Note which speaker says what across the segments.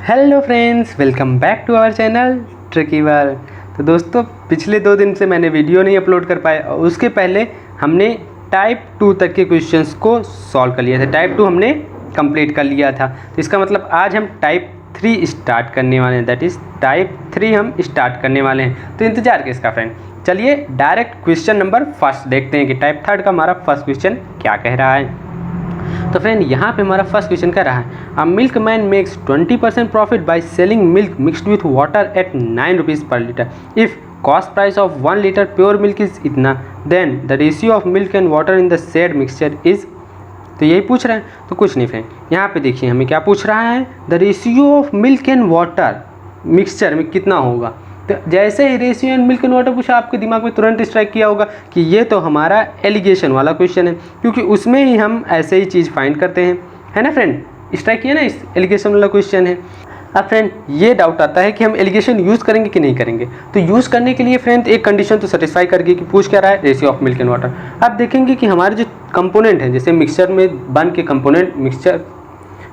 Speaker 1: Hello friends, welcome back to our channel tricky world. तो दोस्तों, पिछले 2 दिन से मैंने वीडियो नहीं अपलोड कर पाया और उसके पहले हमने टाइप 2 तक के क्वेश्चंस को सॉल्व कर लिया था। टाइप 2 हमने कंप्लीट कर लिया था। तो इसका मतलब आज हम टाइप 3 स्टार्ट करने वाले हैं। दैट इज़ टाइप 3 हम स्टार्ट करने वाले हैं। तो इंतज़ार किसका फ्रेंड, चलिए डायरेक्ट क्वेश्चन नंबर फर्स्ट देखते हैं कि टाइप 3 का हमारा फर्स्ट क्वेश्चन क्या कह रहा है। तो फ्रेंड, यहाँ पे हमारा फर्स्ट क्वेश्चन क्या रहा है, a milkman makes 20% profit by selling milk mixed with water at 9 rupees per litre. If cost price of 1 litre pure milk is इतना, then the ratio of milk and water in the said mixture is. तो यही पूछ रहे हैं। तो कुछ नहीं friend, यहाँ पे देखिए हमें क्या पूछ रहा है, the ratio of milk and water mixture में कितना होगा। तो जैसे ही ratio and milk and water पूछा, आपके दिमाग में तुरंत स्ट्राइक किया होगा कि ये तो हमारा एलिगेशन वाला क्वेश्चन है, क्योंकि उसमें ही हम ऐसे ही चीज़ फाइंड करते हैं, है ना फ्रेंड। स्ट्राइक किया ना, इस एलिगेशन वाला क्वेश्चन है। अब फ्रेंड, ये डाउट आता है कि हम एलिगेशन यूज़ करेंगे कि नहीं करेंगे। तो यूज़ करने के लिए फ्रेंड एक कंडीशन तो सेटिस्फाई करके कि पूछ क्या रहा है, ratio of milk and water. अब देखेंगे कि हमारे जो कंपोनेंट हैं, जैसे मिक्सचर में बन के कंपोनेंट मिक्सचर,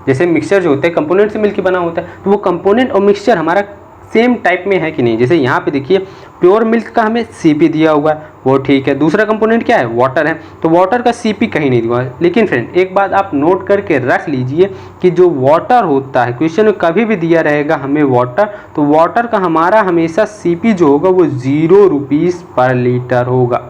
Speaker 1: जैसे मिक्सचर जो होते हैं कंपोनेंट से मिलकर बना होता है, तो वो कंपोनेंट और मिक्सचर हमारा सेम टाइप में है कि नहीं। जैसे यहाँ पे देखिए प्योर मिल्क का हमें सीपी दिया हुआ है, वो ठीक है। दूसरा कंपोनेंट क्या है, वाटर है, तो वाटर का सीपी कहीं नहीं दिया है। लेकिन फ्रेंड एक बात आप नोट करके रख लीजिए कि जो वाटर होता है, क्वेश्चन में कभी भी दिया रहेगा हमें वाटर, तो वाटर का हमारा हमेशा सीपी जो होगा वो 0 रुपीज़ पर लीटर होगा।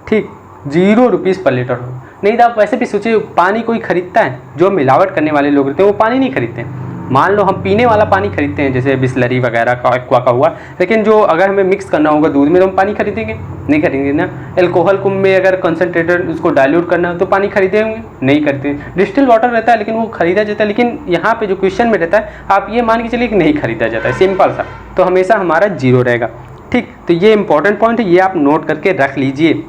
Speaker 1: ठीक, 0 रुपीज़ पर लीटर होगा। नहीं तो आप वैसे भी सोचिए, पानी कोई खरीदता है, जो मिलावट करने वाले लोग रहते हैं वो पानी नहीं खरीदते हैं। मान लो हम पीने वाला पानी खरीदते हैं, जैसे बिस्लरी वगैरह का, एक्वा का हुआ, लेकिन जो अगर हमें मिक्स करना होगा दूध में तो हम पानी खरीदेंगे नहीं, खरीदेंगे ना। एल्कोहल को में अगर कंसनट्रेटर उसको डाइल्यूट करना हो तो पानी खरीदेंगे नहीं, करते। डिस्टिल वाटर रहता है लेकिन वो खरीदा जाता है, लेकिन यहाँ पे जो क्वेश्चन में रहता है आप ये मान के चलिए कि नहीं खरीदा जाता है, सिंपल सा। तो हमेशा हमारा 0 रहेगा। ठीक, तो ये इंपॉर्टेंट पॉइंट है, ये आप नोट करके रख लीजिए,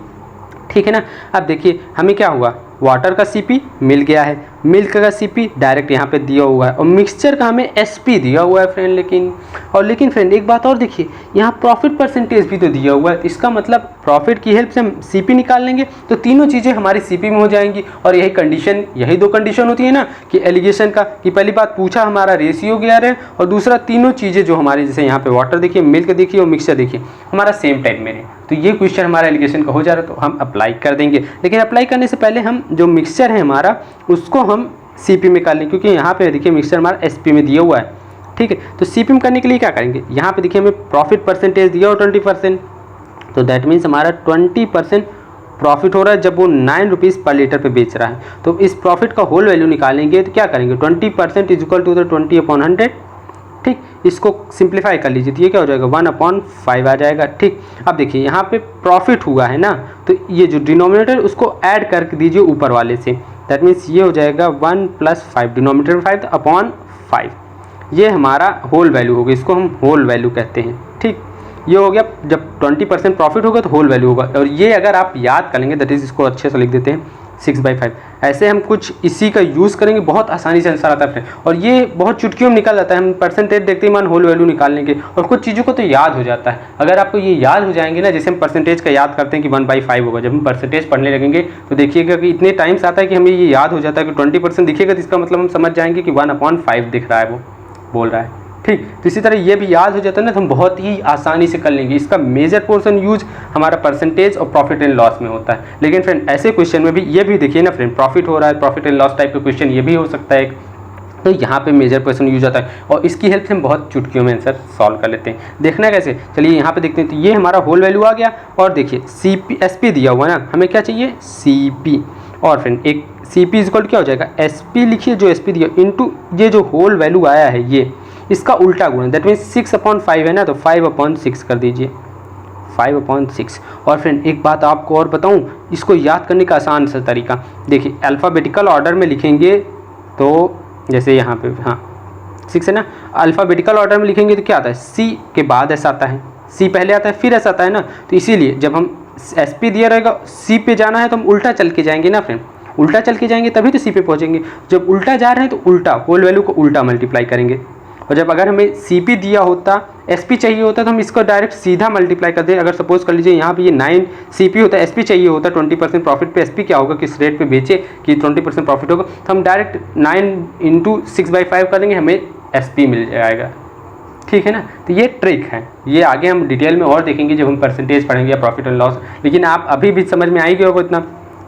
Speaker 1: ठीक है ना। अब देखिए हमें क्या हुआ, वाटर का सीपी मिल गया है, मिल्क का सीपी डायरेक्ट यहाँ पे दिया हुआ है, और मिक्सचर का हमें एसपी दिया हुआ है फ्रेंड। लेकिन फ्रेंड एक बात और देखिए, यहाँ प्रॉफिट परसेंटेज भी तो दिया हुआ है। इसका मतलब प्रॉफिट की हेल्प से हम सीपी निकाल लेंगे तो तीनों चीज़ें हमारी सीपी में हो जाएंगी। और यही कंडीशन, यही 2 कंडीशन होती है ना कि एलिगेशन का, कि पहली बात पूछा हमारा रेशियो क्या है, और दूसरा तीनों चीज़ें जो हमारी, जैसे यहाँ पे वाटर देखिए, मिल्क देखिए और मिक्सचर देखिए, हमारा सेम टाइप में है। तो ये क्वेश्चन हमारा एलिगेशन का हो जा रहा है, तो हम अप्लाई कर देंगे। लेकिन अप्लाई करने से पहले हम जो मिक्सचर है हमारा उसको हम सीपी में कर लें, क्योंकि यहाँ पे देखिए मिक्सचर हमारा एसपी में दिया हुआ है। ठीक है, तो सीपी में करने के लिए क्या करेंगे, यहाँ पे देखिए हमें प्रॉफिट परसेंटेज दिया हो 20%, तो दैट मीन्स हमारा 20% प्रॉफिट हो रहा है जब वो 9 रुपीज़ पर लीटर पे बेच रहा है। तो इस प्रॉफिट का होल वैल्यू निकालेंगे तो क्या करेंगे, 20% इज इक्वल टू 20/100। ठीक, इसको सिंप्लीफाई कर लीजिए तो ये क्या हो जाएगा, 1/5 आ जाएगा। ठीक, अब देखिए यहाँ पे प्रॉफिट हुआ है ना, तो ये जो डिनोमिनेटर उसको ऐड कर दीजिए ऊपर वाले से। दैट मीन्स ये हो जाएगा 1 + 5, डिनोमिनेटर 5 अपॉन 5, ये हमारा होल वैल्यू होगा, इसको हम होल वैल्यू कहते हैं। ठीक, ये हो गया, जब 20% प्रॉफिट होगा तो होल वैल्यू होगा। और ये अगर आप याद कर लेंगे, दैट इज़, इसको अच्छे से लिख देते हैं 6/5। ऐसे हम कुछ इसी का यूज़ करेंगे, बहुत आसानी से आंसर आता है। और ये बहुत चुटकियों में निकल जाता है, हम परसेंटेज देखते ही मान होल वैल्यू निकाल लेंगे, और कुछ चीज़ों को तो याद हो जाता है। अगर आपको ये याद हो जाएंगे ना, जैसे हम परसेंटेज का याद करते हैं कि 1/5 होगा, जब हम परसेंटेज पढ़ने लगेंगे तो देखिएगा कि इतने टाइम्स आता है कि हमें ये याद हो जाता है कि 20% दिखेगा तो इसका मतलब हम समझ जाएंगे कि 1/5 दिख रहा है, वो बोल रहा है। ठीक, तो इसी तरह ये भी याद हो जाता है ना, तो हम बहुत ही आसानी से कर लेंगे। इसका मेजर पोर्शन यूज हमारा परसेंटेज और प्रॉफिट एंड लॉस में होता है। लेकिन फ्रेंड ऐसे क्वेश्चन में भी ये भी देखिए ना फ्रेंड, प्रॉफिट हो रहा है, प्रॉफिट एंड लॉस टाइप का क्वेश्चन ये भी हो सकता है। तो यहाँ पे मेजर पोर्शन यूज आता है, और इसकी हेल्प से हम बहुत चुटकियों में आंसर सॉल्व कर लेते हैं। देखना कैसे, चलिए यहाँ पे देखते हैं। तो ये हमारा होल वैल्यू आ गया, और देखिए सीपी एसपी दिया हुआ है ना, हमें क्या चाहिए, सीपी। और फ्रेंड एक सीपी इक्वल क्या हो जाएगा, एसपी लिखिए, जो एसपी दिया इंटू ये जो होल वैल्यू आया है ये, इसका उल्टा गुण, दैट मीन्स 6/5 है ना, तो 5/6 कर दीजिए, 5/6। और फ्रेंड एक बात आपको और बताऊं, इसको याद करने का आसान सा तरीका देखिए, अल्फ़ाबेटिकल ऑर्डर में लिखेंगे तो जैसे यहाँ पे, हाँ 6 है ना, अल्फ़ाबेटिकल ऑर्डर में लिखेंगे तो क्या आता है, सी के बाद ऐसा आता है, सी पहले आता है फिर ऐसा आता है ना। तो इसीलिए जब हम एस पी दिया रहेगा, सी पे जाना है तो हम उल्टा चल के जाएंगे ना फ्रेंड, उल्टा चल के जाएंगे तभी तो सी पे पहुँचेंगे। जब उल्टा जा रहे हैं तो उल्टा होल वैल्यू को उल्टा मल्टीप्लाई करेंगे। और जब अगर हमें सीपी दिया होता, एसपी चाहिए होता, तो हम इसको डायरेक्ट सीधा मल्टीप्लाई कर दें। अगर सपोज कर लीजिए यहाँ पे ये 9 सीपी होता है, एसपी चाहिए होता 20% प्रॉफिट पे, एसपी क्या होगा, किस रेट पे बेचे कि 20% प्रॉफिट होगा, तो हम डायरेक्ट 9 × 6/5 कर देंगे, हमें SP मिल जाएगा, ठीक है ना। तो ये ट्रिक है, ये आगे हम डिटेल में और देखेंगे जब हम परसेंटेज पढ़ेंगे या प्रॉफिट एंड लॉस, लेकिन आप अभी भी समझ में आएगी होगा इतना,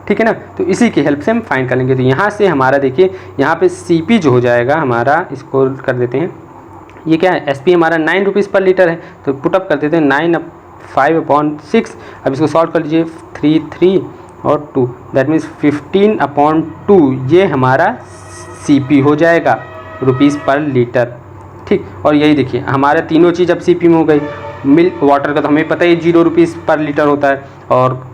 Speaker 1: ठीक है ना। तो इसी की हेल्प से हम फाइंड कर लेंगे। तो यहाँ से हमारा देखिए यहाँ पे CP जो हो जाएगा हमारा, इसको कर देते हैं, ये क्या है SP हमारा 9 रुपीज़ पर लीटर है, तो पुटअप कर देते हैं 9/5/6। अब इसको सॉल्व कर लीजिए, 3 और 2 दैट मीन्स 15/2, ये हमारा CP हो जाएगा रुपीज़ पर लीटर, ठीक। और यही देखिए हमारे तीनों चीज़ अब CP में हो गई। मिल्क वाटर का तो हमें पता ही 0 रुपीज़ पर लीटर होता है, और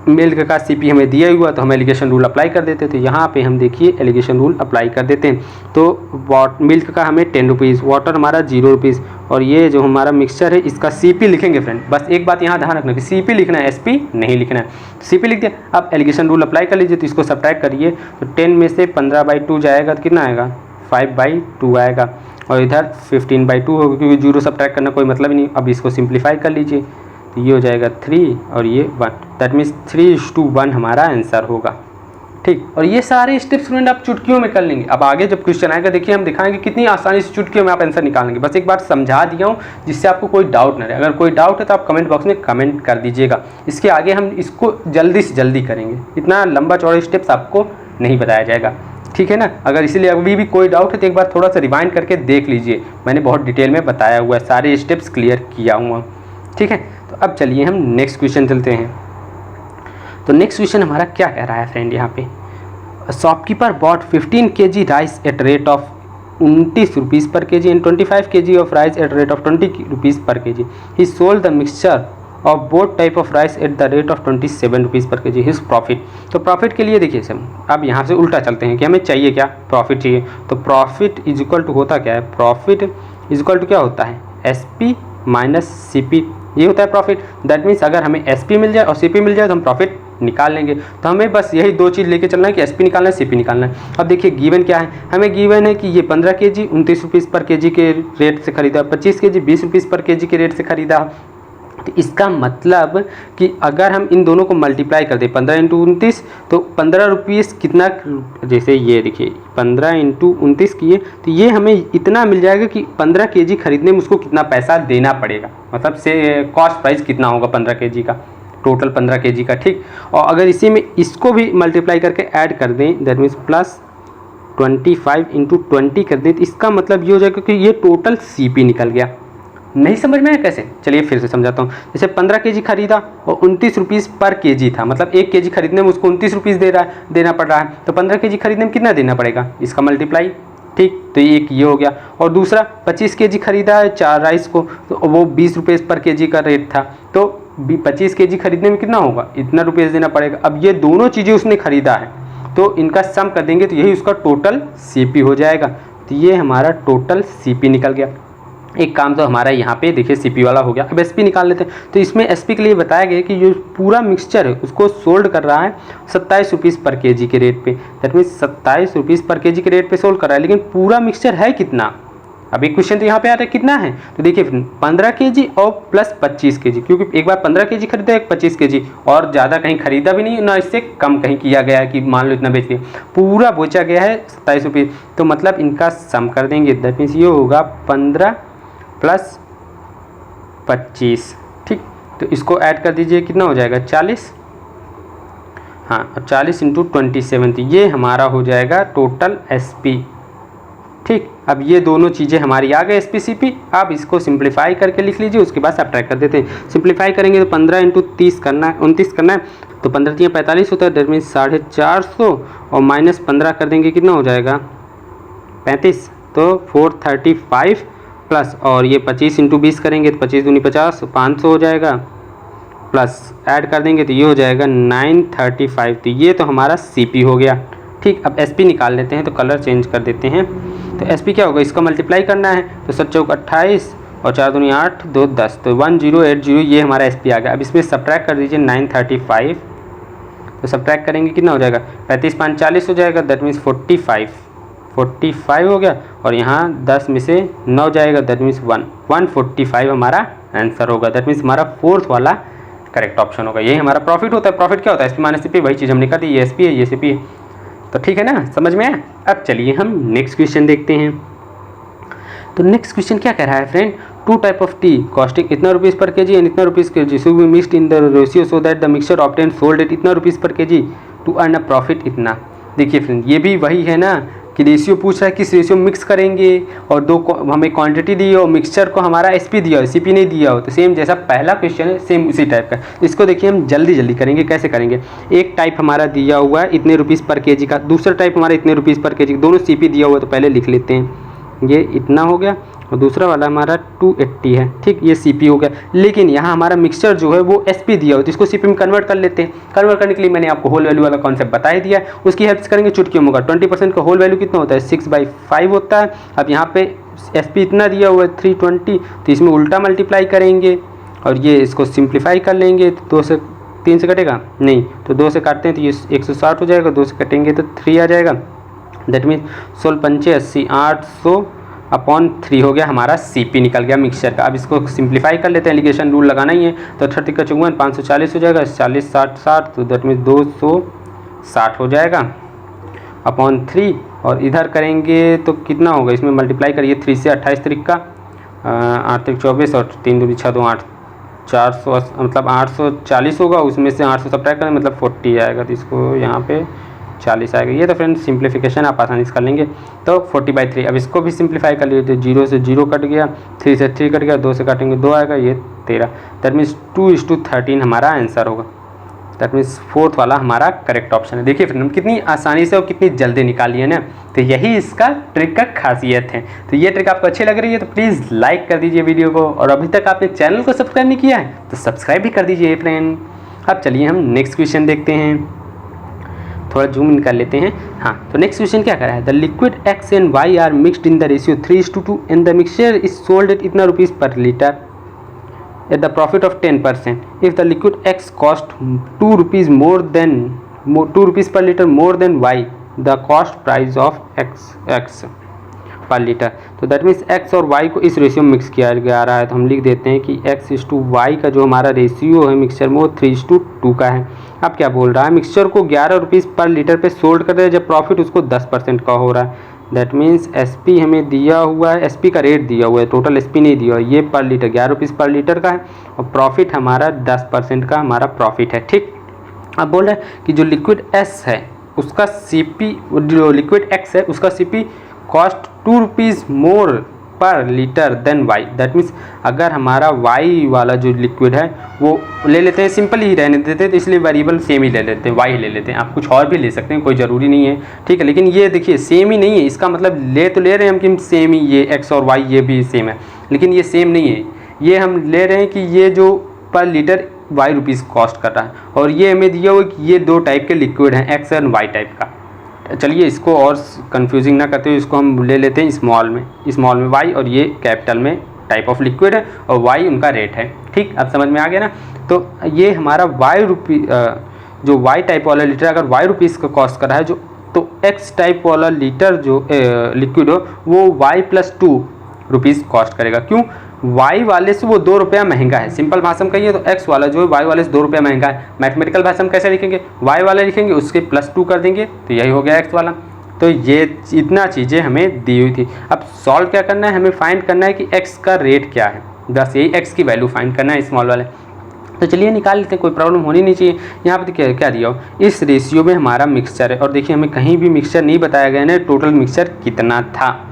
Speaker 1: मिल्क का CP हमें दिया हुआ, तो हम एलिगेशन रूल अप्लाई कर देते। तो यहाँ पे हम देखिए एलिगेशन रूल अप्लाई कर देते हैं। तो मिल्क का हमें 10 रुपीज़, वाटर हमारा 0 रुपीज़, और ये जो हमारा मिक्सचर है इसका CP लिखेंगे फ्रेंड। बस एक बात यहाँ ध्यान रखना कि CP लिखना है, SP नहीं लिखना है। CP लिख दिया, अब एलिगेशन रूल अप्लाई कर लीजिए। तो इसको सब्ट्रैक्ट करिए, तो 10 में से 15/2 जाएगा तो कितना आएगा, 5/2 आएगा, और इधर 15/2 होगा, क्योंकि 0 सब्ट्रैक्ट करना कोई मतलब ही नहीं। अब इसको सिंप्लीफाई कर लीजिए, तो ये हो जाएगा 3 और ये 1, दैट मीन्स 3:1 हमारा आंसर होगा, ठीक। और ये सारे स्टेप्स स्टूडेंट आप चुटकियों में कर लेंगे। अब आगे जब क्वेश्चन आएगा देखिए हम दिखाएंगे कितनी आसानी से चुटकियों में आप आंसर निकालेंगे। बस एक बार समझा दिया हूँ जिससे आपको कोई डाउट ना रहे। अगर कोई डाउट है तो आप कमेंट बॉक्स में कमेंट कर दीजिएगा। इसके आगे हम इसको जल्दी से जल्दी करेंगे, इतना लंबा चौड़ा स्टेप्स आपको नहीं बताया जाएगा, ठीक है ना। अगर इसीलिए अभी भी कोई डाउट है तो एक बार थोड़ा सा रिवाइंड करके देख लीजिए, मैंने बहुत डिटेल में बताया हुआ है, सारे स्टेप्स क्लियर किया हुआ, ठीक है। तो अब चलिए हम नेक्स्ट क्वेश्चन चलते हैं। तो नेक्स्ट क्वेश्चन हमारा क्या कह रहा है फ्रेंड, यहाँ पे shopkeeper bot 15 kg rice at rate of 29 rupees per kg and 25 kg of rice at rate of 20 rupees per kg। He sold the mixture of both type of rice eight the rate of 27 rupees per kg, his profit. तो profit के लिए देखिए sir, अब यहाँ से उल्टा चलते हैं कि हमें चाहिए क्या, प्रॉफिट चाहिए। तो प्रॉफिट इज इक्वल टू होता क्या है, प्रॉफिट इज इक्वल टू क्या होता है, SP माइनस CP, ये होता है प्रॉफिट। दैट मीन्स अगर हमें SP मिल जाए और CP मिल जाए तो हम प्रॉफिट निकाल लेंगे। तो हमें बस यही दो चीज़ लेके चलना है कि SP निकालना है, CP निकालना है। अब देखिए गिवन क्या है, हमें गिवन है कि ये 15 kg 29 रुपीज़ पर kg के रेट से खरीदा, 25 kg 20 रुपीज़ पर kg के रेट से खरीदा। तो इसका मतलब कि अगर हम इन दोनों को मल्टीप्लाई कर दें 15 × 29, तो 15 रुपीज़ कितना, जैसे ये देखिए 15 × 29 किए तो ये हमें इतना मिल जाएगा कि 15 kg खरीदने में उसको कितना पैसा देना पड़ेगा, मतलब से कॉस्ट प्राइस कितना होगा 15 kg का, टोटल 15 kg का, ठीक। और अगर इसी में इसको भी मल्टीप्लाई करके ऐड कर दें, दैट मीन्स प्लस 25 × 20 कर दें, तो इसका मतलब ये हो जाएगा कि ये टोटल CP निकल गया। नहीं समझ में आया कैसे, चलिए फिर से समझाता हूँ। जैसे 15 kg खरीदा और 29 रुपीज़ पर kg था, मतलब 1 kg खरीदने में उसको 29 रुपीज़ देना पड़ रहा है। तो 15 kg खरीदने में कितना देना पड़ेगा, इसका मल्टीप्लाई, ठीक। तो एक ये हो गया। और दूसरा 25 kg खरीदा है 4 राइस को, तो वो 20 रुपये पर kg का रेट था, तो 25 kg खरीदने में कितना होगा, इतना रुपये देना पड़ेगा। अब ये दोनों चीज़ें उसने खरीदा है तो इनका सम कर देंगे तो यही उसका टोटल CP हो जाएगा। तो ये हमारा टोटल CP निकल गया। एक काम तो हमारा यहाँ पे देखिए CP वाला हो गया। अब SP निकाल लेते हैं। तो इसमें SP के लिए बताया गया कि जो पूरा मिक्सचर है उसको सोल्ड कर रहा है 27 रुपीज़ पर kg के रेट पे, that means 27 rupees per kg के रेट पे सोल्ड कर रहा है। लेकिन पूरा मिक्सचर है कितना, अब एक क्वेश्चन तो यहाँ पे आता है कितना है, तो देखिए 15 kg और प्लस 25 kg, क्योंकि एक बार 15 kg खरीदा, एक 25 kg, और ज़्यादा कहीं खरीदा भी नहीं, ना इससे कम कहीं किया गया है कि मान लो इतना बेच लिया, पूरा बेचा गया है 27 रुपये। तो मतलब इनका सम कर देंगे, दैट मीन्स ये होगा 15 प्लस 25, ठीक। तो इसको ऐड कर दीजिए, कितना हो जाएगा 40, हाँ, और 40 × 27, तो ये हमारा हो जाएगा टोटल SP, ठीक। अब ये दोनों चीज़ें हमारी आ गई SP CP। आप इसको सिंप्लीफाई करके लिख लीजिए, उसके बाद सब्ट्रैक्ट कर देते हैं। सिंप्लीफाई करेंगे तो 15 × 30 करना है, 29 करना है, तो 15 × 45 होता है, दैट मीन्स 450, और माइनस 15 कर देंगे, कितना हो जाएगा 35, तो 435 प्लस, और ये 25 × 20 करेंगे तो 25 दूनी 50, 500 हो जाएगा, प्लस ऐड कर देंगे तो ये हो जाएगा 935। तो ये तो हमारा CP हो गया, ठीक। अब SP निकाल लेते हैं, तो कलर चेंज कर देते हैं। तो SP क्या होगा, इसका मल्टीप्लाई करना है, तो 7 चौक 28 और 4 दूनी 8, 2 10, तो 1080, ये हमारा SP आ गया। अब इसमें सब्ट्रैक्ट कर दीजिए 935, तो सब्ट्रैक्ट करेंगे कितना हो जाएगा, 35 × 5 40 हो जाएगा, दैट मीन्स 45 हो गया, और यहाँ 10 में से 9 जाएगा, दैट मीन्स 145 हमारा आंसर होगा। दैट मीन्स हमारा 4th वाला करेक्ट ऑप्शन होगा। यही हमारा प्रॉफिट होता है। प्रॉफिट क्या होता है, SP माइनस CP, वही चीज़ हमने कर दी, ये SP है, ये CP है। तो ठीक है ना, समझ में आया। अब चलिए हम नेक्स्ट क्वेश्चन देखते हैं। तो नेक्स्ट क्वेश्चन क्या कह रहा है friend, 2 type of tea costing इतना रुपीज़ पर केजी एंड इतना rupees kg should be mixed in the ratio so that the mixture obtain sold at इतना rupees per kg to earn a profit इतना। देखिए friend, ये भी वही है ना कि रेशियो पूछ रहा है किस रेशियो मिक्स करेंगे, और दो हमें क्वांटिटी दी हो, मिक्सचर को हमारा एसपी दिया हो, सीपी नहीं दिया हो। तो सेम जैसा पहला क्वेश्चन है सेम उसी टाइप का। इसको देखिए हम जल्दी जल्दी करेंगे। कैसे करेंगे, एक टाइप हमारा दिया हुआ है इतने रुपीज़ पर केजी का, दूसरा टाइप हमारा इतने रुपीज़ पर केजी, दोनों सीपी दिया हुआ है तो पहले लिख लेते हैं। ये इतना हो गया और दूसरा वाला हमारा 280 है, ठीक, ये सीपी हो गया। लेकिन यहाँ हमारा मिक्सचर जो है वो एसपी दिया हो तो इसको सीपी में कन्वर्ट कर लेते हैं। कन्वर्ट करने के लिए मैंने आपको होल वैल्यू वाला कॉन्सेप्ट बता ही दिया है, उसकी हेल्प से करेंगे। चुटकी होगा 20% का होल वैल्यू कितना होता है 6/5 होता है। अब यहाँ पे एसपी इतना दिया हुआ है 320, तो इसमें उल्टा मल्टीप्लाई करेंगे और ये इसको सिंप्लीफाई कर लेंगे। तो 2 से 3 से कटेगा नहीं, तो 2 से काटते हैं तो ये 160 हो जाएगा, 2 से कटेंगे तो 3 आ जाएगा। दैट मीन्स 16 पंचे 80, 800/3 हो गया हमारा सीपी निकल गया मिक्सचर का। अब इसको सिंप्लीफाई कर लेते हैं, एलिगेशन रूल लगाना ही है। तो 30 का 54 540 हो जाएगा, 40 60 60, तो दैट मीन्स 260 हो जाएगा अपॉन 3। और इधर करेंगे तो कितना होगा, इसमें मल्टीप्लाई करिए 3 से 28 तरीक का 8 तरीक 24 और 3 दूनी 6 2 8 400 मतलब 840 होगा, उसमें से 800 सब्ट्रैक्ट करें मतलब 40 आएगा, तो इसको यहाँ पे 40 आएगा। ये तो फ्रेंड सिंप्लीफिकेशन आप आसानी से कर लेंगे। तो 40/3। अब इसको भी सिंप्लीफाई कर लीजिए, 0 से 0 कट गया, 3 से 3 कट गया, 2 से काटेंगे 2 आएगा, ये 13। दैट मीन्स 2:13 हमारा आंसर होगा। दैट मीन्स 4th वाला हमारा करेक्ट ऑप्शन है। देखिए फ्रेंड, हम कितनी आसानी से और कितनी जल्दी निकाली है ना, तो यही इसका ट्रिक का खासियत है। तो ये ट्रिक आपको अच्छी लग रही है तो प्लीज़ लाइक कर दीजिए वीडियो को, और अभी तक आपने चैनल को सब्सक्राइब नहीं किया है तो सब्सक्राइब भी कर दीजिए फ्रेंड। अब चलिए हम नेक्स्ट क्वेश्चन देखते हैं, थोड़ा जूम इन कर लेते हैं। हाँ, तो नेक्स्ट क्वेश्चन क्या कर रहा है, the liquid X and Y are mixed in the ratio 3:2 and the mixture is sold at इतना rupees per litre at the profit of 10%। If the liquid X cost 2 rupees per litre more than Y, the cost price of X per litre. तो that means X और Y को इस ratio में mix किया जा रहा है। तो हम लिख देते हैं कि x/y का जो हमारा रेशियो है मिक्सचर में वो 3:2 का है। अब क्या बोल रहा है, मिक्सचर को 11 रुपीज़ पर लीटर पे सोल्ड कर रहे हैं, जब प्रॉफिट उसको 10% का हो रहा है। दैट मीन्स एसपी हमें दिया हुआ है, एसपी का रेट दिया हुआ है, टोटल एसपी नहीं दिया हुआ है। ये पर लीटर 11 रुपीज़ पर लीटर का है और प्रॉफिट हमारा 10% का हमारा प्रॉफिट है, ठीक। अब बोल रहे हैं कि जो लिक्विड एस है उसका सीपी, जो लिक्विड एक्स है उसका CP cost 2 rupees more per litre then y. That means अगर हमारा वाई वाला जो लिक्विड है वो ले लेते हैं, सिंपल ही रहने देते हैं, तो इसलिए वेरिएबल सेम ही ले लेते हैं, वाई ले लेते हैं। आप कुछ और भी ले सकते हैं, कोई ज़रूरी नहीं है, ठीक है। लेकिन ये देखिए सेम ही नहीं है, इसका मतलब ले तो ले रहे हैं हम कि सेम ही, ये एक्स और वाई ये भी सेम है, लेकिन ये सेम नहीं है। ये हम ले रहे हैं कि ये जो पर लीटर वाई रुपीज़ कॉस्ट कर रहा है, और ये हमें दिया हुआ कि ये 2 टाइप के लिक्विड हैं, एक्स एंड वाई टाइप का। चलिए इसको और कंफ्यूजिंग ना करते हुए इसको हम ले लेते हैं स्मॉल में वाई, और ये कैपिटल में टाइप ऑफ लिक्विड है और वाई उनका रेट है, ठीक। अब समझ में आ गया ना। तो ये हमारा जो वाई टाइप वाला लीटर अगर वाई रुपीज़ का कॉस्ट कर रहा है, जो तो एक्स टाइप वाला लीटर जो लिक्विड हो वो वाई +2 रुपीज़ कॉस्ट करेगा। क्यों, वाई वाले से वो 2 रुपया महंगा है। सिंपल भाषा में कहिए तो एक्स वाला जो है वाई वाले से 2 रुपया महंगा है। मैथमेटिकल भाषा में कैसे लिखेंगे, वाई वाला लिखेंगे उसके +2 कर देंगे, तो यही हो गया एक्स वाला। तो ये इतना चीज़ें हमें दी हुई थी। अब सॉल्व क्या करना है, हमें फाइंड करना है कि एक्स का रेट क्या है, बस यही एक्स की वैल्यू फाइंड करना है स्मॉल वाले। तो चलिए निकाल लेते हैं, कोई प्रॉब्लम होनी नहीं चाहिए। यहाँ पर क्या दिया हो, इस रेशियो में हमारा मिक्सचर है, और देखिए हमें कहीं भी मिक्सचर नहीं बताया गया ना टोटल मिक्सचर कितना था,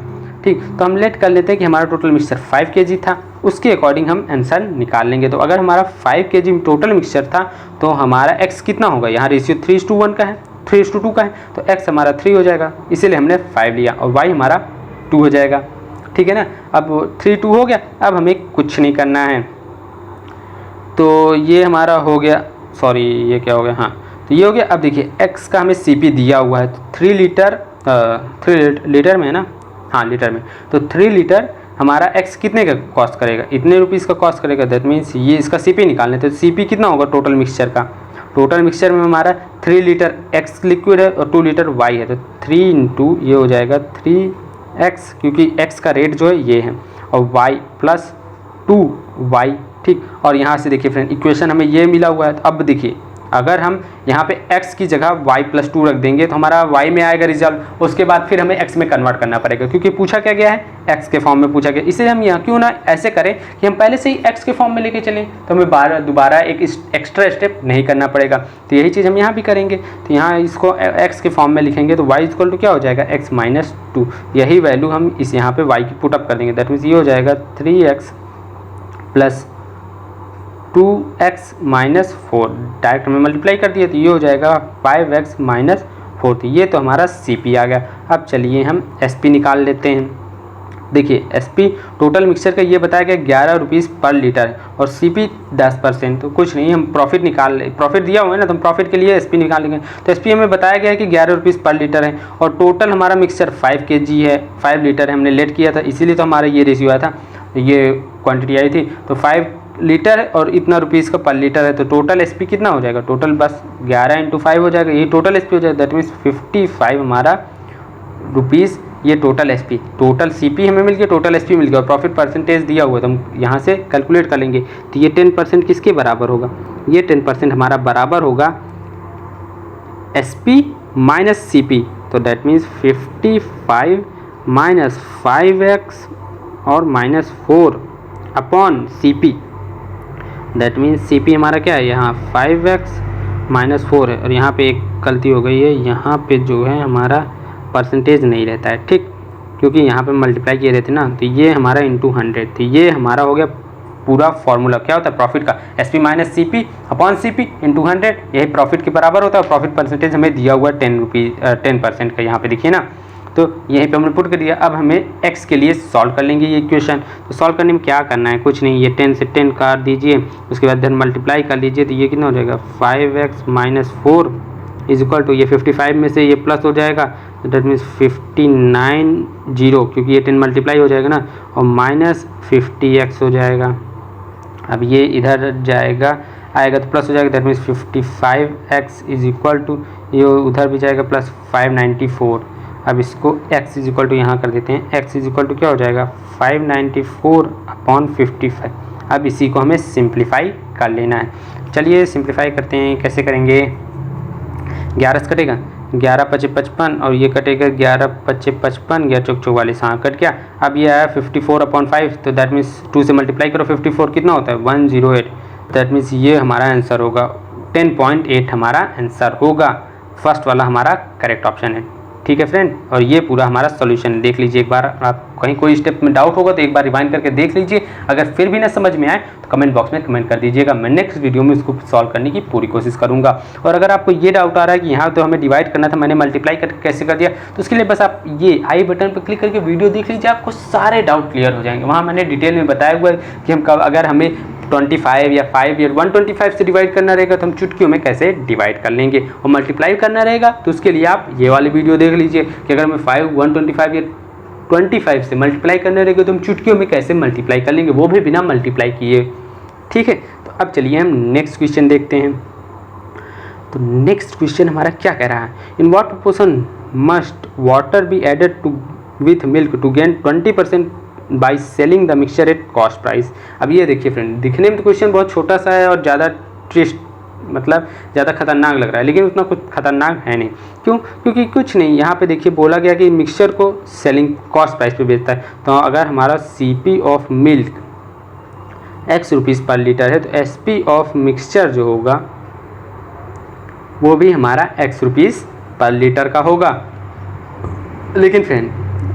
Speaker 1: ठीक। तो हम लेट कर लेते हैं कि हमारा टोटल मिक्सचर 5 kg था, उसके अकॉर्डिंग हम आंसर निकाल लेंगे। तो अगर हमारा 5 kg टोटल मिक्सचर था तो हमारा x कितना होगा, यहाँ रेशियो 3:1 का है, 3:2 का है, तो x हमारा 3 हो जाएगा, इसीलिए हमने 5 लिया, और y हमारा 2 हो जाएगा, ठीक है ना। अब 3 2 हो गया, अब हमें कुछ नहीं करना है। तो ये हमारा हो गया, सॉरी ये क्या हो गया, हाँ तो ये हो गया। अब देखिए x का हमें CP दिया हुआ है, तो 3 लीटर में है ना, हाँ लीटर में, तो 3 लीटर हमारा x कितने का कॉस्ट करेगा, इतने रुपीज़ का कॉस्ट करेगा। दैट मीन्स ये इसका CP निकालने, तो CP कितना होगा टोटल मिक्सचर का, टोटल मिक्सचर में हमारा 3 लीटर x लिक्विड है और 2 लीटर y है, तो 3 × ये हो जाएगा 3x, क्योंकि x का रेट जो है ये है, और y +2y, ठीक। और यहाँ से देखिए फ्रेंड इक्वेशन हमें ये मिला हुआ है। तो अब देखिए अगर हम यहाँ पे x की जगह y+2 रख देंगे तो हमारा y में आएगा रिजल्ट, उसके बाद फिर हमें x में कन्वर्ट करना पड़ेगा, क्योंकि पूछा क्या गया है, x के फॉर्म में पूछा गया। इसे हम यहाँ क्यों ना ऐसे करें कि हम पहले से ही x के फॉर्म में लेके चलें, तो हमें दोबारा एक एक्स्ट्रा स्टेप नहीं करना पड़ेगा। तो यही चीज़ हम यहाँ भी करेंगे। तो यहाँ इसको x के फॉर्म में लिखेंगे तो y इक्वल टू क्या हो जाएगा, x-2। यही वैल्यू हम इस यहाँ पे y की पुट अप कर देंगे। दैट मीन्स ये हो जाएगा 3x + 2x - 4, डायरेक्ट हमें मल्टीप्लाई कर दिया तो ये हो जाएगा 5x - 4। तो ये तो हमारा CP आ गया। अब चलिए हम SP निकाल लेते हैं। देखिए SP टोटल मिक्सचर का ये बताया गया 11 रुपीज़ पर लीटर और CP 10%। तो कुछ नहीं, हम प्रॉफिट निकाल ले, प्रॉफिट दिया हुआ है ना, तो हम प्रॉफिट के लिए SP निकालेंगे। तो SP हमें बताया गया है कि 11 रुपीज़ पर लीटर है और टोटल हमारा मिक्सचर 5 kg है, 5 लीटर है, हमने लेट किया था, इसीलिए तो हमारा ये रेशियो आया था, ये क्वान्टिटी आई थी। तो 5 लीटर और इतना रुपीज़ का पर लीटर है, तो टोटल SP कितना हो जाएगा, टोटल बस 11 × 5 हो जाएगा, ये टोटल SP हो जाएगा। दैट मीन्स 55 हमारा रुपीज़ ये टोटल SP, टोटल CP हमें मिल गया, टोटल SP मिल गया और प्रॉफिट परसेंटेज दिया हुआ है, तो हम यहाँ से कैलकुलेट कर लेंगे। तो ये 10% किसके बराबर होगा, ये 10% हमारा बराबर होगा SP - CP। तो दैट मीन्स 55 - 5x और -4 upon CP। That means CP हमारा क्या है, यहाँ 5x - 4 है और यहाँ पे एक गलती हो गई है, यहाँ पे जो है हमारा परसेंटेज नहीं रहता है, ठीक, क्योंकि यहाँ पे मल्टीप्लाई किए रहते ना, तो ये हमारा इंटू 100। तो ये हमारा हो गया पूरा फॉर्मूला, क्या होता है प्रॉफिट का, SP - CP upon CP into 100, यही प्रॉफिट के बराबर होता है। और प्रॉफिट परसेंटेज हमें दिया हुआ है 10% का, यहाँ पे देखिए ना, तो यहीं पे हमने पुट कर दिया। अब हमें x के लिए सॉल्व कर लेंगे ये इक्वेशन। तो सॉल्व करने में क्या करना है, कुछ नहीं, ये 10 से 10 काट दीजिए, उसके बाद धन मल्टीप्लाई कर लीजिए, तो ये कितना हो जाएगा 5x - 4 इज इक्वल टू, ये 55 में से ये प्लस हो जाएगा, दैट मीन्स 59 क्योंकि ये 10 मल्टीप्लाई हो जाएगा ना, और -50x हो जाएगा। अब ये इधर जाएगा, आएगा तो प्लस हो जाएगा, that means 55x is equal to, ये उधर भी जाएगा प्लस 594। अब इसको x इज इक्वल टू यहाँ कर देते हैं, x इज इक्वल टू क्या हो जाएगा 594 अपॉन 55। अब इसी को हमें सिंप्लीफाई कर लेना है। चलिए सिंप्लीफाई करते हैं, कैसे करेंगे, 11 से कटेगा, 11 × 5 = 55 और ये कटेगा 11 × 5 = 55, 11 × 4 = 44, हाँ कट गया। अब ये आया 54/5, तो दैट मीन्स 2 से मल्टीप्लाई करो, 54 कितना होता है 108। दैट मीन्स ये हमारा आंसर होगा 10.8 हमारा आंसर होगा, फर्स्ट वाला हमारा करेक्ट ऑप्शन है। ठीक है फ्रेंड, और ये पूरा हमारा सॉल्यूशन देख लीजिए एक बार, आप कहीं कोई स्टेप में डाउट होगा तो एक बार रिवाइंड करके देख लीजिए। अगर फिर भी ना समझ में आए तो कमेंट बॉक्स में कमेंट कर दीजिएगा, मैं नेक्स्ट वीडियो में इसको सॉल्व करने की पूरी कोशिश करूंगा। और अगर आपको ये डाउट आ रहा है कि यहाँ तो हमें डिवाइड करना था, मैंने मल्टीप्लाई करके कैसे कर दिया, तो उसके लिए बस आप ये आई बटन पर क्लिक करके वीडियो देख लीजिए, आपको सारे डाउट क्लियर हो जाएंगे। वहाँ मैंने डिटेल में बताया हुआ है कि हम अगर हमें 25 या 5 या 125 से डिवाइड करना रहेगा तो हम चुटकियों में कैसे डिवाइड कर लेंगे, और मल्टीप्लाई करना रहेगा तो उसके लिए आप ये वाली वीडियो देख लीजिए कि अगर हमें 5, 125 या 25 से मल्टीप्लाई करना रहेगा तो हम चुटकियों में कैसे मल्टीप्लाई कर लेंगे, वो भी बिना मल्टीप्लाई किए। ठीक है, तो अब चलिए हम नेक्स्ट क्वेश्चन देखते हैं। तो नेक्स्ट क्वेश्चन हमारा क्या कह रहा है, in what proportion must water be added to with milk to gain 20% by selling the mixture at cost price. अब ये देखिए फ्रेंड, दिखने में तो क्वेश्चन बहुत छोटा सा है और ज़्यादा ट्विस्ट, मतलब ज़्यादा खतरनाक लग रहा है, लेकिन उतना कुछ खतरनाक है नहीं। क्यों, क्योंकि कुछ नहीं, यहाँ पे देखिए बोला गया कि मिक्सचर को सेलिंग कॉस्ट प्राइस पे बेचता है। तो अगर हमारा CP of milk x rupees per litre है, तो SP ऑफ मिक्सचर जो होगा वो भी हमारा x रुपीज़ पर लीटर का होगा।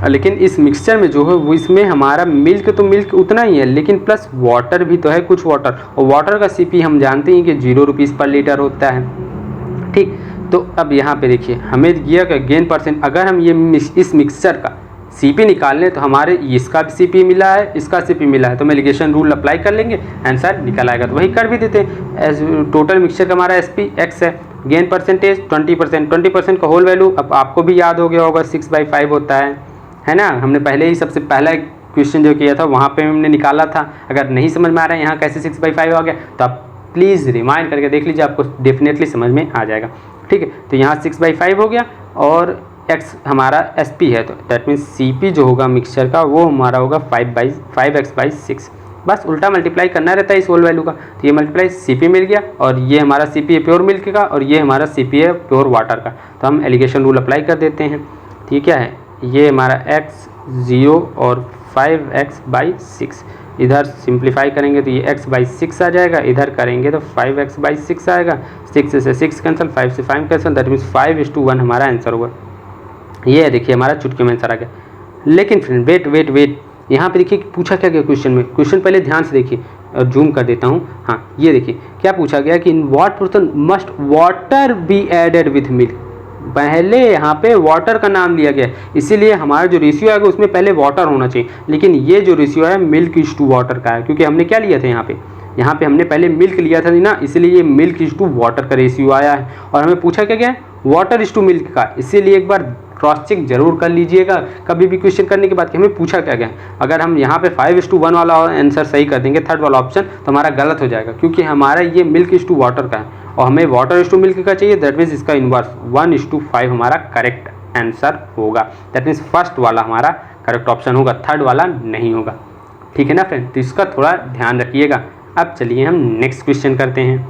Speaker 1: लेकिन इस मिक्सचर में जो है वो, इसमें हमारा मिल्क तो मिल्क उतना ही है, लेकिन प्लस वाटर भी तो है, कुछ वाटर, और वाटर का CP हम जानते हैं कि 0 रुपीज़ पर लीटर होता है। ठीक, तो अब यहाँ पे देखिए हमें दिया का गेन परसेंट, अगर हम ये इस मिक्सचर का CP निकाल लें तो हमारे इसका भी CP मिला है, इसका CP मिला है, तो हम एलिगेशन रूल अप्लाई कर लेंगे, आंसर निकल आएगा। तो वही कर भी देते हैं। टोटल मिक्सचर का हमारा SP x है, गेन परसेंटेज 20% का होल वैल्यू अब आपको भी याद हो गया होगा 6/5 होता है ना, हमने पहले ही सबसे पहला क्वेश्चन जो किया था वहाँ पे हमने निकाला था। अगर नहीं समझ में आ रहा है यहाँ कैसे 6/5 आ गया, तो आप प्लीज़ रिमाइंड करके देख लीजिए, आपको डेफिनेटली समझ में आ जाएगा। ठीक है, तो यहाँ 6/5 हो गया और x हमारा SP है, तो दैट मीन्स CP जो होगा मिक्सचर का वो हमारा होगा 5x/6। बस उल्टा मल्टीप्लाई करना रहता है इस होल वैल्यू का। तो ये मल्टीप्लाई Cp मिल गया और ये हमारा Cp है प्योर मिल्क का और ये हमारा Cp है प्योर वाटर का। तो हम एलिगेशन रूल अप्लाई कर देते हैं। तो ये क्या है, ये हमारा x 0 और 5x/6, इधर सिंप्लीफाई करेंगे तो ये x/6 आ जाएगा, इधर करेंगे तो 5x/6 आएगा। 6 से 6 कैंसिल, 5 से 5 कैंसिल, दैट मीन्स 5:1 हमारा आंसर होगा। ये है देखिए हमारा चुटकी में आंसर आ गया। लेकिन फ्रेंड वेट यहाँ पे देखिए पूछा क्या गया क्वेश्चन में, क्वेश्चन पहले ध्यान से देखिए और जूम कर देता हूँ। हाँ ये देखिए क्या पूछा गया कि in what person must water be added with milk. पहले यहाँ पे वाटर का नाम लिया गया, इसीलिए हमारा जो रेशियो आएगा उसमें पहले वाटर होना चाहिए। लेकिन ये जो रेशियो है मिल्क इज टू वाटर का है, क्योंकि हमने क्या लिया था यहाँ पे हमने पहले मिल्क लिया था ना, इसीलिए ये मिल्क इज टू वाटर का रेशियो आया है। और हमें पूछा क्या गया है, वाटर इज टू मिल्क का, इसीलिए एक बार क्रॉस चेक जरूर कर लीजिएगा कभी भी क्वेश्चन करने के बाद कि हमें पूछा क्या गया। अगर हम यहाँ पे 5:1 वाला आंसर सही कर देंगे, थर्ड वाला ऑप्शन, तो हमारा गलत हो जाएगा, क्योंकि हमारा ये मिल्क इज टू वाटर का है और हमें वाटर इज टू मिल्क का चाहिए। दैट मीन्स इसका इन्वर्स 1:5 हमारा करेक्ट आंसर होगा। दैट मीन्स फर्स्ट वाला हमारा करेक्ट ऑप्शन होगा, थर्ड वाला नहीं होगा। ठीक है ना फ्रेंड, तो इसका थोड़ा ध्यान रखिएगा। अब चलिए हम नेक्स्ट क्वेश्चन करते हैं।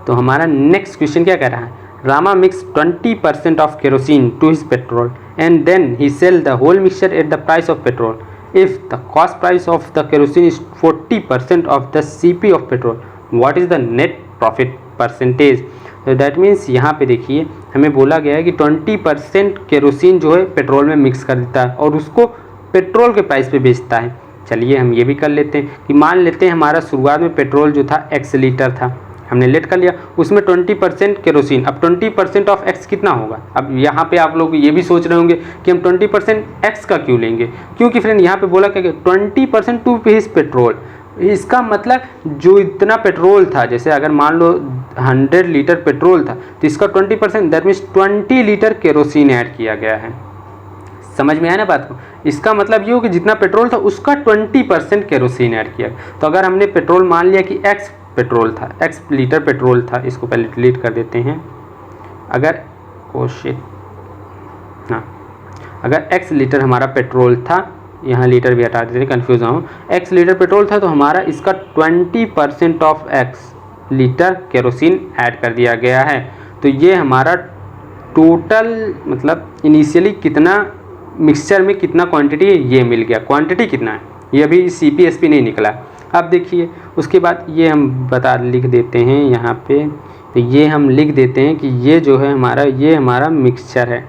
Speaker 1: तो हमारा नेक्स्ट क्वेश्चन क्या कह रहा है, Rama mixed 20% of kerosene to his petrol and then he sell the whole mixture at the price of petrol. If the cost price of the kerosene is 40% of the Cp of petrol, what is the net profit percentage? तो that means यहाँ पे देखिए हमें बोला गया है कि 20% kerosene जो है पेट्रोल में मिक्स कर देता है और उसको पेट्रोल के प्राइस पे बेचता है। चलिए हम ये भी कर लेते हैं कि मान लेते हैं हमारा शुरुआत में पेट्रोल जो था x लीटर था, हमने लेट कर लिया, उसमें 20% केरोसिन। अब 20% ऑफ x कितना होगा। अब यहाँ पे आप लोग ये भी सोच रहे होंगे कि हम 20% x का क्यों लेंगे, क्योंकि फ्रेंड यहाँ पे बोला क्या 20% टू हिज पेट्रोल। इसका मतलब जो इतना पेट्रोल था, जैसे अगर मान लो 100 लीटर पेट्रोल था तो इसका 20% that means 20 litre kerosene add किया गया है। समझ में आया ना बात को। इसका मतलब ये हो कि जितना पेट्रोल था उसका 20% केरोसिन ऐड किया। तो अगर हमने पेट्रोल मान लिया कि x पेट्रोल था, x लीटर पेट्रोल था, इसको पहले डिलीट कर देते हैं। अगर अगर x लीटर हमारा पेट्रोल था, यहाँ लीटर भी हटा देते हैं कंफ्यूज ना हो, x लीटर पेट्रोल था तो हमारा इसका 20% of x litre kerosene add कर दिया गया है। तो ये हमारा टोटल मतलब इनिशियली कितना मिक्सचर में कितना क्वांटिटी है ये मिल गया। क्वांटिटी कितना है ये अभी CP/SP नहीं निकला। अब देखिए उसके बाद ये हम लिख देते हैं यहाँ पे, तो ये हम लिख देते हैं कि ये जो है ये हमारा मिक्सचर है।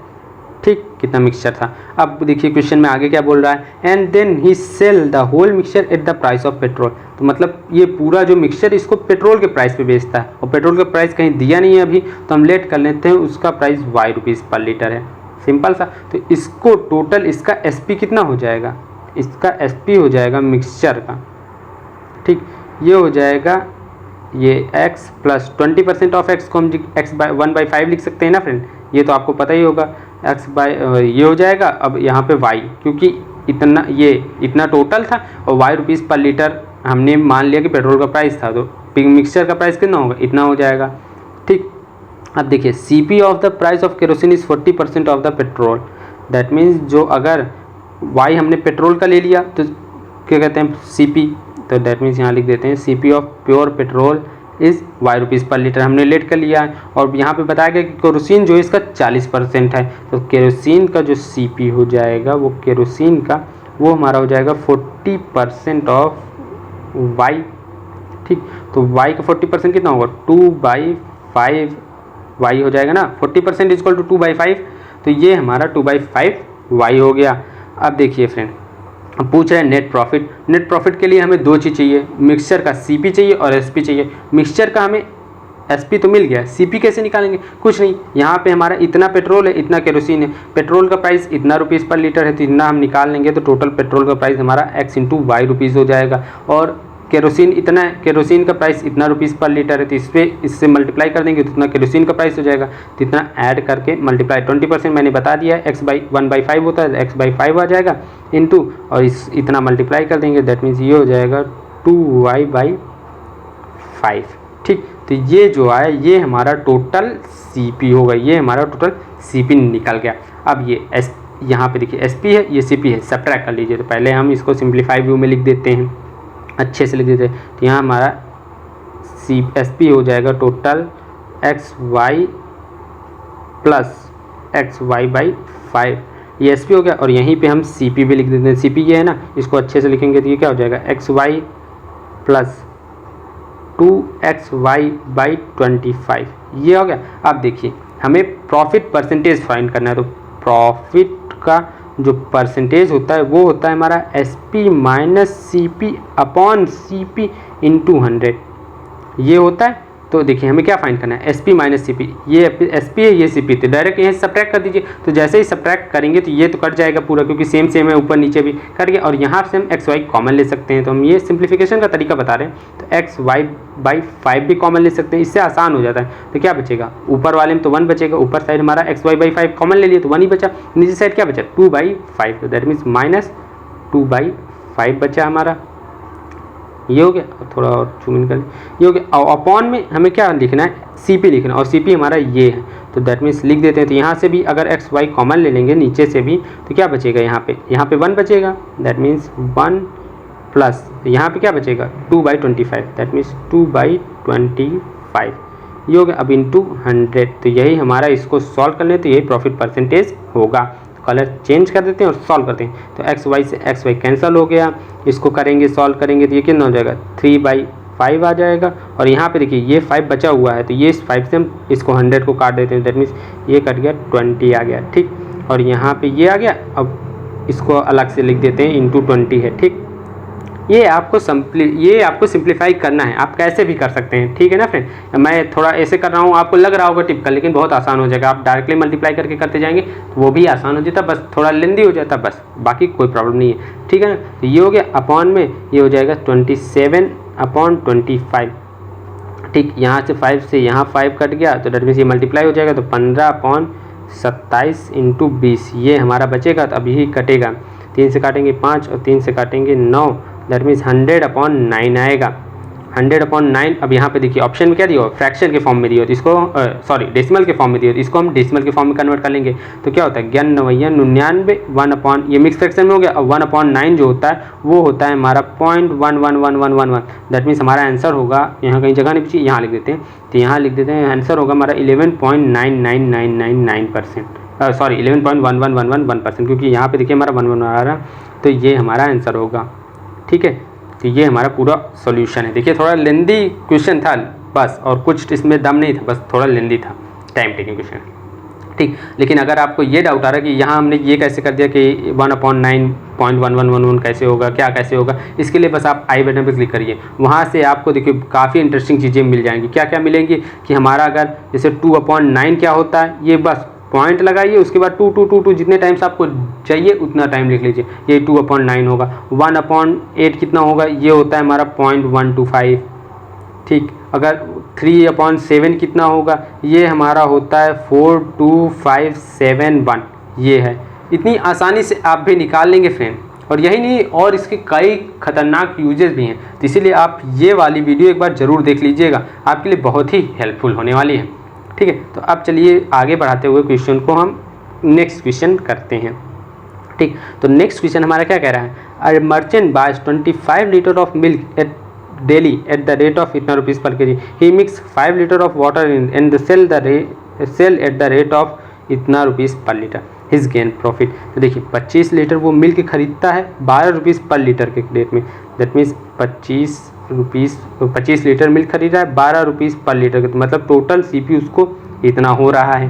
Speaker 1: ठीक, कितना मिक्सचर था। अब देखिए क्वेश्चन में आगे क्या बोल रहा है, and then he sell the whole mixture at the price of petrol. तो मतलब ये पूरा जो मिक्सचर इसको पेट्रोल के प्राइस पे बेचता है और पेट्रोल का प्राइस कहीं दिया नहीं है अभी, तो हम लेट कर लेते हैं, उसका प्राइस ₹y पर लीटर है। सिंपल सा। तो इसको टोटल इसका SP कितना हो जाएगा, इसका SP हो जाएगा मिक्सचर का, ठीक, ये हो जाएगा ये x प्लस 20% ऑफ x को हम x/1/5 लिख सकते हैं ना फ्रेंड, ये तो आपको पता ही होगा। ये हो जाएगा। अब यहाँ पे y, क्योंकि इतना टोटल था और ₹y पर लीटर हमने मान लिया कि पेट्रोल का प्राइस था, तो मिक्सचर का प्राइस कितना होगा, इतना हो जाएगा। ठीक, अब देखिए CP of the price of kerosene is 40% of the petrol. That means जो अगर y हमने पेट्रोल का ले लिया तो क्या कहते हैं CP, तो दैट मीन्स यहाँ लिख देते हैं CP of pure petrol is ₹y पर लीटर हमने लेट कर लिया है। और यहाँ पे बताया गया कि केरोसिन जो है इसका 40% है, तो केरोसिन का जो CP हो जाएगा वो हमारा हो जाएगा 40% ऑफ y। ठीक, तो y का 40% कितना होगा 2/5 y हो जाएगा ना। 40% इज इक्वल टू 2/5, तो ये हमारा 2/5 y हो गया। अब देखिए फ्रेंड पूछ रहे हैं नेट प्रॉफिट। नेट प्रॉफिट के लिए हमें दो चीज़ चाहिए, मिक्सचर का CP चाहिए और SP चाहिए। मिक्सचर का हमें SP तो मिल गया, CP कैसे निकालेंगे, कुछ नहीं, यहाँ पे हमारा इतना पेट्रोल है, इतना केरोसिन है, पेट्रोल का प्राइस इतना ₹, पर लीटर है, तो इतना हम निकाल लेंगे, तो टोटल पेट्रोल का प्राइस हमारा x × y हो जाएगा। और केरोसिन इतना है, केरोसिन का प्राइस इतना ₹, पर लीटर है, तो इससे मल्टीप्लाई कर देंगे तो इतना केरोसिन का प्राइस हो जाएगा। तो इतना ऐड करके मल्टीप्लाई 20% मैंने बता दिया है, x/1/5 होता है, x/5 आ जाएगा इनटू, और इतना मल्टीप्लाई कर देंगे, दैट मीन्स ये हो जाएगा 2y/5। ठीक, तो ये जो आया ये हमारा टोटल CP होगा, ये हमारा टोटल CP निकल गया। अब ये यहाँ पे देखिए SP है, ये CP है, सब्ट्रैक्ट कर लीजिए। तो पहले हम इसको सिंप्लीफाई व्यू में लिख देते हैं, अच्छे से लिख देते हैं। तो यहाँ हमारा SP हो जाएगा total XY plus XY by 5, ये SP हो गया। और यहीं पे हम CP भी लिख देते हैं, CP ये है ना, इसको अच्छे से लिखेंगे तो ये क्या हो जाएगा XY प्लस 2XY बाई 25, ये हो गया। अब देखिए हमें प्रॉफिट परसेंटेज फाइंड करना है, तो प्रॉफिट का जो परसेंटेज होता है वो होता है हमारा SP minus CP upon CP into 100, ये होता है। तो देखिए हमें क्या फाइंड करना है, SP माइनस CP, ये SP है, ये CP, तो डायरेक्ट यहाँ सब्ट्रैक्ट कर दीजिए। तो जैसे ही सब्ट्रैक्ट करेंगे तो ये तो कट जाएगा पूरा, क्योंकि सेम है, ऊपर नीचे भी कट गया। और यहाँ से हम XY कॉमन ले सकते हैं, तो हम ये सिंप्लीफिकेशन का तरीका बता रहे हैं। तो XY बाई 5 भी कॉमन ले सकते हैं, इससे आसान हो जाता है। तो क्या बचेगा, ऊपर वाले में तो 1 बचेगा, ऊपर साइड हमारा XY बाई 5 कॉमन ले लिए तो 1 ही बचा, नीचे साइड क्या बचा 2/5, तो दैट मीन्स माइनस 2/5 बचा हमारा, ये हो गया। थोड़ा और जूम इन कर, ये हो गया। और अपॉन में हमें क्या लिखना है, CP लिखना है, और CP हमारा ये है, तो दैट मीन्स लिख देते हैं। तो यहाँ से भी अगर XY कॉमन ले लेंगे नीचे से भी, तो क्या बचेगा, यहाँ पे 1 बचेगा, दैट मीन्स 1 प्लस यहाँ पे क्या बचेगा 2/25, दैट मीन्स 2/25, ये हो गया। अब इंटू 100, तो यही हमारा, इसको सॉल्व कर लें तो यही प्रॉफिट परसेंटेज होगा। कलर चेंज कर देते हैं और सॉल्व करते हैं। तो XY से XY कैंसिल हो गया, इसको करेंगे सॉल्व करेंगे तो ये कितना हो जाएगा 3/5 आ जाएगा। और यहाँ पे देखिए ये 5 बचा हुआ है, तो ये 5 से हम इसको 100 को काट देते हैं, दैट मीन्स ये कट गया 20 आ गया, ठीक। और यहाँ पे ये आ गया, अब इसको अलग से लिख देते हैं इंटू 20 है, ठीक। ये आपको सिंप्लीफाई करना है, आप कैसे भी कर सकते हैं, ठीक है ना फ्रेंड। मैं थोड़ा ऐसे कर रहा हूँ, आपको लग रहा होगा टिपिकल, लेकिन बहुत आसान हो जाएगा। आप डायरेक्टली मल्टीप्लाई करके करते जाएंगे तो वो भी आसान हो जाता, बस थोड़ा लेंदी हो जाता, बस बाकी कोई प्रॉब्लम नहीं है, ठीक है ना। तो ये हो गया, अपॉन में ये हो जाएगा 27/25, ठीक। यहाँ से 5 से यहाँ 5 कट गया, तो डेट मीन्स ये मल्टीप्लाई हो जाएगा, तो 15/27 इंटू 20, ये हमारा बचेगा। तो अभी ही कटेगा, 3 से काटेंगे 5 और 3 से काटेंगे 9, दैट मीन्स 100/9 आएगा, 100/9। अब यहाँ पे देखिए ऑप्शन में क्या दिया हो, फ्रैक्शन के फॉर्म में दिया हो, तो इसको डेसिमल के फॉर्म में दिया हो, तो इसको हम डेसिमल के फॉर्म में कन्वर्ट कर लेंगे। तो क्या होता है 99 1 ये मिक्स फ्रैक्शन में हो गया। अब 1/9 जो होता है वो होता है हमारा 0.11111, दैट मीन्स हमारा आंसर होगा, यहाँ कहीं जगह नहीं बची, यहाँ लिख देते हैं। तो यहाँ लिख देते हैं आंसर होगा हमारा 11.99999%, 11.1111%, क्योंकि यहाँ पे देखिए हमारा 1 आ रहा है, तो ये हमारा आंसर होगा, ठीक है। तो ये हमारा पूरा सॉल्यूशन है। देखिए थोड़ा लेंदी क्वेश्चन था बस, और कुछ इसमें दम नहीं था, बस थोड़ा लेंदी था, टाइम टेकिंग क्वेश्चन, ठीक। लेकिन अगर आपको ये डाउट आ रहा है कि यहाँ हमने ये कैसे कर दिया कि 1/9.1111 कैसे होगा, क्या कैसे होगा, इसके लिए बस आप आई बटन पर क्लिक करिए, वहाँ से आपको देखिए काफ़ी इंटरेस्टिंग चीज़ें मिल जाएंगी। क्या क्या मिलेंगी कि हमारा अगर जैसे 2/9 क्या होता है, ये बस पॉइंट लगाइए, उसके बाद 2 जितने टाइम्स आपको चाहिए उतना टाइम लिख लीजिए, ये 2/9 होगा। 1/8 कितना होगा, ये होता है हमारा 0.125, ठीक। अगर 3/7 कितना होगा, ये हमारा होता है 42571, ये है। इतनी आसानी से आप भी निकाल लेंगे फ्रेंड, और यही नहीं, और इसके कई खतरनाक यूजेस भी हैं। तो इसीलिए आप ये वाली वीडियो एक बार ज़रूर देख लीजिएगा, आपके लिए बहुत ही हेल्पफुल होने वाली है, ठीक है। तो अब चलिए आगे बढ़ाते हुए क्वेश्चन को हम नेक्स्ट क्वेश्चन करते हैं, ठीक। तो नेक्स्ट क्वेश्चन हमारा क्या कह रहा है, a merchant buys 25 litre of milk at daily at the rate of इतना rupees per kg, he mix 5 litre of water in and sell at the rate of इतना rupees per litre, his gain profit. तो देखिए 25 litre वो milk खरीदता है 12 rupees per litre के rate में, that means 25 litre milk खरीद रहा है 12 रुपीज़ पर लीटर के, तो मतलब टोटल CP उसको इतना हो रहा है,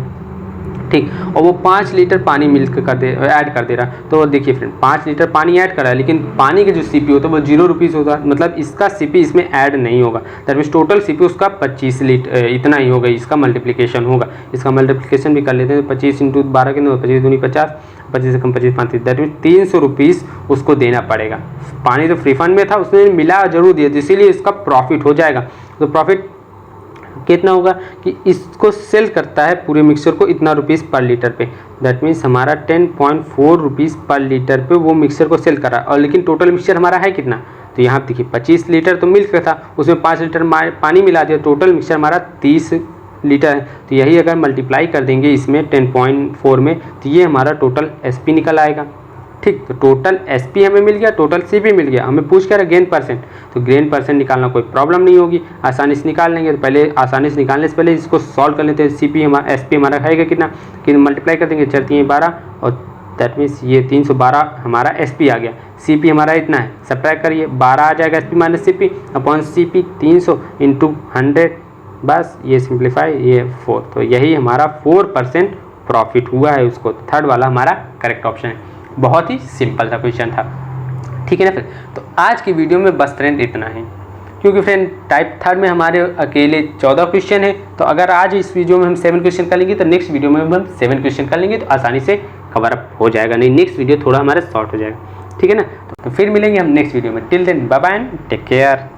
Speaker 1: ठीक। और वो 5 लीटर पानी मिल्क ऐड कर दे रहा है। तो देखिए फ्रेंड 5 लीटर पानी ऐड कर रहा है, लेकिन पानी के जो CP होता है वो 0 रुपीज़ होता है, मतलब इसका CP इसमें ऐड नहीं होगा, दैट मीन्स टोटल CP उसका 25 लीटर इतना ही होगा, इसका मल्टीप्लिकेशन होगा। इसका मल्टीप्लिकेशन भी कर लेते हैं, 25 × 12 कितना, 25 दूनी 50, 25 से कम 25 35, दैट मीन्स 300 रुपीज़ उसको देना पड़ेगा। पानी तो फ्री फंड में था, उसने मिला जरूर दिया, इसीलिए इसका प्रॉफिट हो जाएगा। तो प्रॉफिट कितना होगा कि इसको सेल करता है पूरे मिक्सचर को इतना रुपीज़ पर लीटर पे, दैट मीन्स हमारा 10.4 रुपीज़ पर लीटर पे वो मिक्सचर को सेल कर रहा है। और लेकिन टोटल मिक्सचर हमारा है कितना, तो यहाँ देखिए 25 लीटर तो मिल्क का था, उसमें 5 लीटर पानी मिला दिया, टोटल मिक्सचर हमारा 30 लीटर है, तो यही अगर मल्टीप्लाई कर देंगे इसमें 10.4 में, तो ये हमारा टोटल SP निकल आएगा। ठीक, तो टोटल SP हमें मिल गया, टोटल CP मिल गया। हमें पूछ कर गेन परसेंट, तो गेन परसेंट निकालना कोई प्रॉब्लम नहीं होगी, आसानी से निकाल लेंगे। तो पहले आसानी से निकालने से पहले इसको सॉल्व कर लेते हैं। SP हमारा खाएगा कितना, कि मल्टीप्लाई कर देंगे 4 12, और दैट मीन्स ये 312 हमारा SP आ गया। CP हमारा इतना है, सब्ट्रैक्ट करिए, 12 आ जाएगा SP minus CP upon CP 300 into 100, बस ये सिंप्लीफाई, ये 4, तो यही हमारा 4% प्रॉफिट हुआ है उसको। थर्ड वाला हमारा करेक्ट ऑप्शन है। बहुत ही सिंपल सा क्वेश्चन था, ठीक है ना फ्रेंड। तो आज की वीडियो में बस फ्रेंड इतना है, क्योंकि फ्रेंड टाइप थर्ड में हमारे अकेले 14 क्वेश्चन है। तो अगर आज इस वीडियो में हम 7 क्वेश्चन कर लेंगे, तो नेक्स्ट वीडियो में हम 7 क्वेश्चन कर लेंगे, तो आसानी से कवर अप हो जाएगा। नहीं, नेक्स्ट वीडियो थोड़ा हमारा शॉर्ट हो जाएगा, ठीक है ना। तो फिर मिलेंगे हम नेक्स्ट वीडियो में। Till then bye bye and take care.